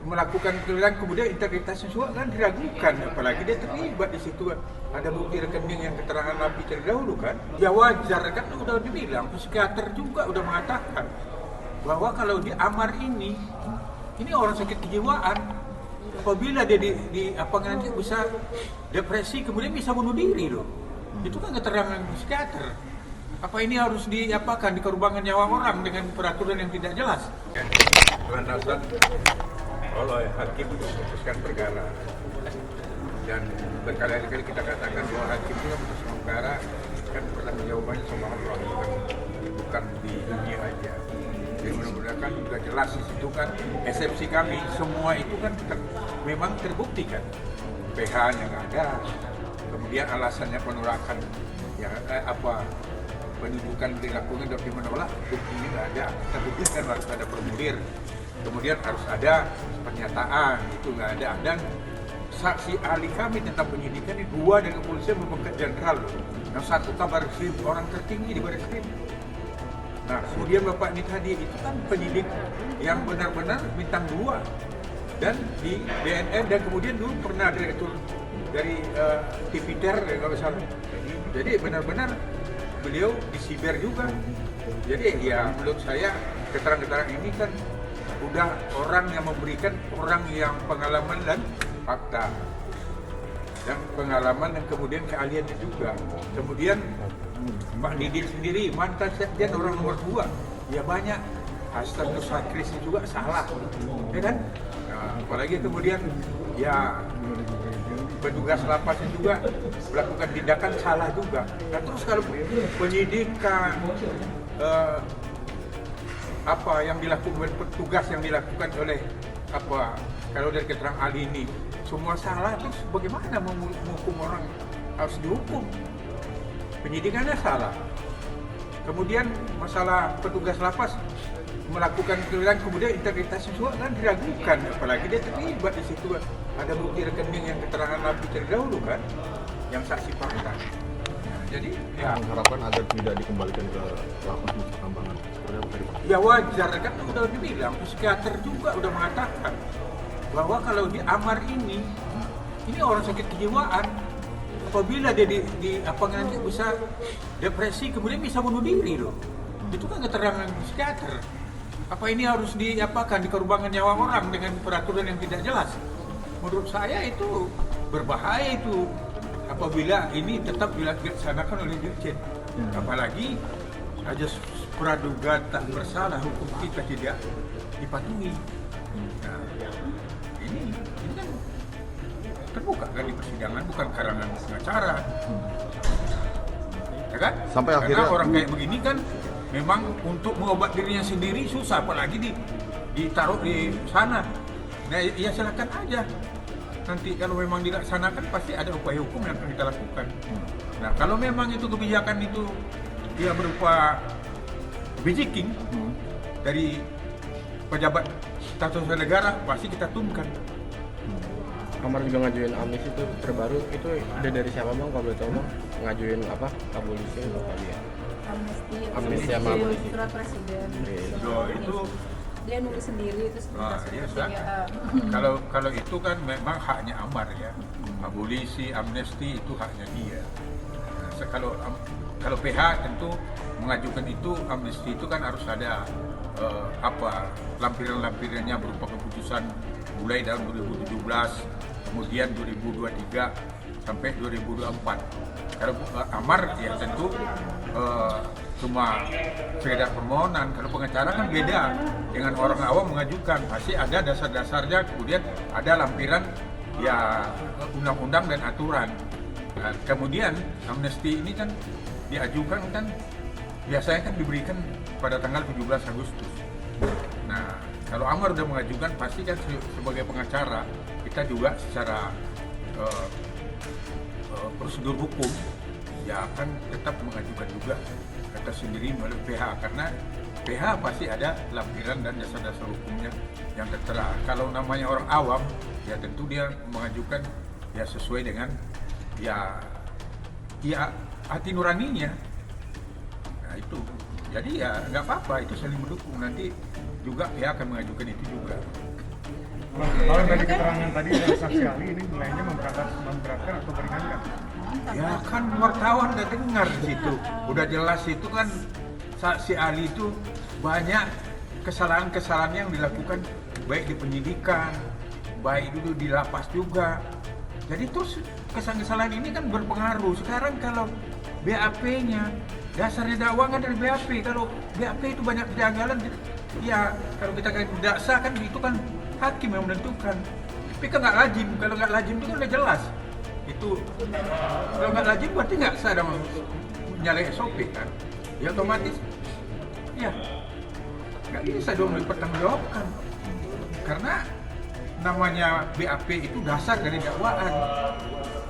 melakukan keliruan kemudian integritasnya juga kan diragukan, apalagi dia terlibat di situ ada bukti rekening yang keterangan napi terdahulu kan. Ya wajar kan, udah dibilang psikiater juga udah mengatakan bahwa kalau di Amar ini orang sakit kejiwaan, apabila dia di apa nanti bisa depresi kemudian bisa bunuh diri loh. Itu kan keterangan psikiater. Apa ini harus diapakan dikorbankan nyawa orang dengan peraturan yang tidak jelas? Landasan oleh hakim memutuskan perkara, dan berkali-kali kita katakan bahwa hakim itu memutuskan perkara kan bertanggung jawabannya sama Allah, bukan di dunia aja. Jadi mudah-mudahan juga jelas di situ kan eksepsi kami semua itu kan memang terbukti kan, PH-nya nggak ada, kemudian alasannya penolakan ya penunjukan dilakukan tapi menolak, buktinya nggak ada. Terbukti kan harus ada formulir, kemudian harus ada pernyataan, itu nggak ada. Dan saksi ahli kami tentang penyidikan ini 2 dari kepolisian merupakan jenderal loh, yang 1 kabar skrim, orang tertinggi di baris krim. Nah kemudian bapak ini tadi itu kan penyidik yang benar-benar bintang 2 dan di BNN, dan kemudian dulu pernah direktur dari Tipiter kalau salah. Jadi benar-benar beliau di siber juga. Jadi ya menurut saya keterangan-keterangan ini kan udah orang yang memberikan, orang yang pengalaman dan fakta dan pengalaman dan kemudian keahliannya juga. Kemudian Mbak Didi sendiri mantan sekjen orang nomor 2, ya banyak hashtag Nusakris juga salah, ya kan? Nah, apalagi kemudian ya petugas lapasnya juga melakukan tindakan salah juga. Nah terus kalau penyidikan apa yang dilakukan petugas yang dilakukan oleh kalau dari keterangan ahli ini semua salah, terus bagaimana menghukum orang harus dihukum? Penyidikannya salah. Kemudian masalah petugas lapas melakukan keliruan kemudian integritasnya juga kan diragukan, apalagi dia terlibat di situ ada bukti rekening yang keterangan napi terdahulu kan, yang saksi fakta. Jadi ya mengharapkan agar tidak dikembalikan ke lapas Nusa Kambangan. Ya wajar kan, udah dibilang psikiater juga udah mengatakan bahwa kalau di Amar ini orang sakit kejiwaan, apabila dia di apa nanti bisa depresi kemudian bisa bunuh diri loh. Itu kan keterangan psikiater. Apa ini harus diapakan dikorbankan nyawa orang dengan peraturan yang tidak jelas? Menurut saya itu berbahaya itu apabila ini tetap dilaksanakan oleh Dirjen. Apalagi ajas praduga tak bersalah, hukum kita tidak dipatuhi. Nah, ini kan terbuka kan di persidangan, bukan karangan pengacara. Ya kan? Sampai karena akhirnya orang kayak begini kan memang untuk mengobat dirinya sendiri susah, apalagi ditaruh di sana. Nah ya silakan aja. Nanti kalau memang dilaksanakan pasti ada upaya hukum yang akan kita lakukan. Nah kalau memang itu kebijakan itu dia berupa bijiking dari pejabat tata usaha negara, pasti kita tungkan. Amar juga ngajuin amnesti itu terbaru, itu udah dari siapa bang kalau boleh tahu bang? Ngajuin apa? Abolisi atau apa dia? Amnesti sama abolisi. Surat presiden. Itu Dia nulis sendiri itu kalau itu kan memang haknya Amar ya. Abolisi, amnesti itu haknya dia. Nah, kalau PH tentu mengajukan itu amnesti itu kan harus ada lampiran-lampirannya berupa keputusan mulai tahun 2017, kemudian 2023 sampai 2024. Kalau Amar ya tentu cuma sekedar permohonan. Kalau pengacara kan beda dengan orang awam mengajukan, pasti ada dasar-dasarnya, kemudian ada lampiran ya undang-undang dan aturan. Nah, kemudian amnesti ini kan diajukan kan biasanya kan diberikan pada tanggal 17 Agustus. Nah, kalau Amar udah mengajukan pasti kan sebagai pengacara kita juga secara prosedur hukum ya akan tetap mengajukan juga kata sendiri melalui PH, karena PH pasti ada lampiran dan dasar-dasar hukumnya yang tertera. Kalau namanya orang awam ya tentu dia mengajukan ya sesuai dengan ya hati nuraninya. Nah itu jadi ya nggak apa-apa, itu saling mendukung. Nanti juga PH akan mengajukan itu juga. Kalau dari keterangan tadi ada saksi ahli ini nilainya memberatkan atau meringankan? Ya kan wartawan udah dengar di situ, udah jelas itu kan saksi ahli itu banyak kesalahan-kesalahan yang dilakukan baik di penyidikan, baik dulu di lapas juga. Jadi terus kesalahan-kesalahan ini kan berpengaruh. Sekarang kalau BAP-nya dasarnya dakwaan dari BAP, kalau BAP itu banyak kejanggalan, ya kalau kita tidak sah kan itu kan hakim yang menentukan. Tapi kan nggak lazim, kalau nggak lazim itu kan udah jelas. Itu kalau nggak lazim berarti nggak sah dong menyalahi SOP kan. Ya otomatis ya nggak bisa dong dipertanggungjawabkan. Karena namanya BAP itu dasar dari dakwaan.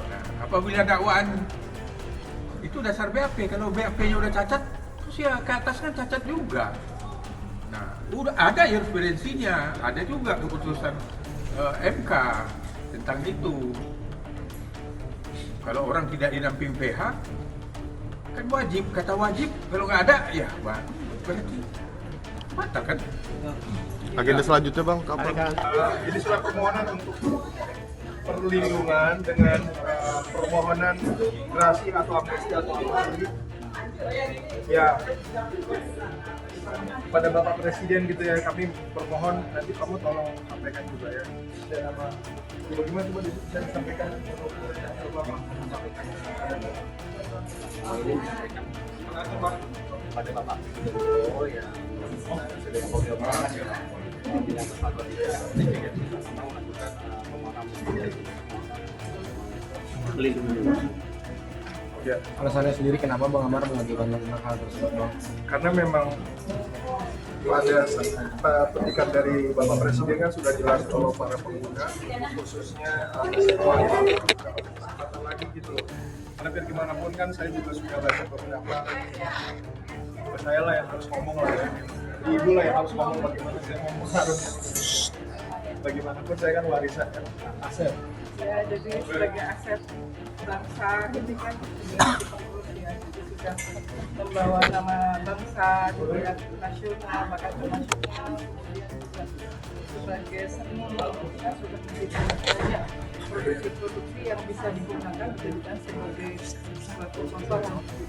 Nah, apabila dakwaan itu dasar BAP, kalau BAP-nya udah cacat, terus ya ke atas kan cacat juga. Nah, udah ada jurisprudensinya, ada juga keputusan MK tentang itu. Kalau orang tidak didamping PH, kan wajib, kata wajib. Kalau nggak ada, ya berarti batal kan? Agenda selanjutnya Bang, kapan? Ini surat permohonan untuk perlindungan dengan permohonan gerasi atau amnesti atau apa. Ya, pada Bapak Presiden gitu ya, kami bermohon nanti kamu tolong sampaikan juga ya. Dan apa? Bagaimana coba bisa disampaikan? Pada Bapak oh ya. Ya, Alasannya sendiri kenapa Bang Amar mengajukan tentang hal tersebut, Bang? karena memang pada petikan dari Bapak Presiden kan sudah jelas kalau para pengguna khususnya kesempatan lagi gitu loh. Karena biar gimana pun kan saya juga sudah baca beberapa, saya lah yang harus ngomong lah ya. Ibu lah yang harus ngomong bagaimana saya ngomong harus bagaimanapun saya kan warisan kan aset. Ya, jadi sebagai aset bangsa ini kan ya, jadi sudah membawa nama bangsa kemudian nasional bahkan internasional, kemudian juga sebagai seni kita sudah memiliki banyak produksi-produksi yang bisa digunakan dijadikan sebagai suatu contoh.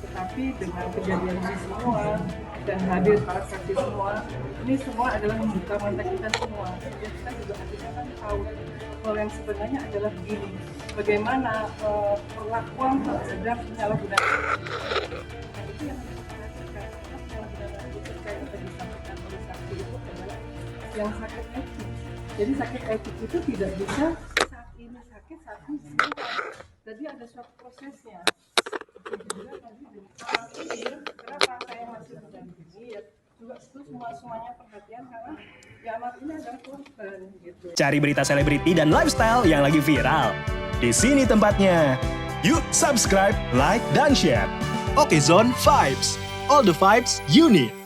Tetapi dengan kejadian ini semua dan hadir para saksi semua, ini semua adalah membuka mata kita semua. Jadi kita juga akhirnya kan tahu hal yang sebenarnya adalah begini, bagaimana perlakuan terhadap penyalahgunaan. Nah, itu yang harus diperhatikan. Penyalahgunaan itu terkait yang disampaikan oleh saksi itu adalah yang sakit etik. Jadi sakit etik itu tidak bisa saat ini sakit, saat ini sembuh. Jadi ada suatu prosesnya. Juga tadi kenapa saya masih mendampingi ya juga itu semuanya perhatian karena ya anak ini adalah korban gitu. Cari berita selebriti dan lifestyle yang lagi viral. Di sini tempatnya. Yuk subscribe, like, dan share. Oke Zone Vibes. All the vibes you need.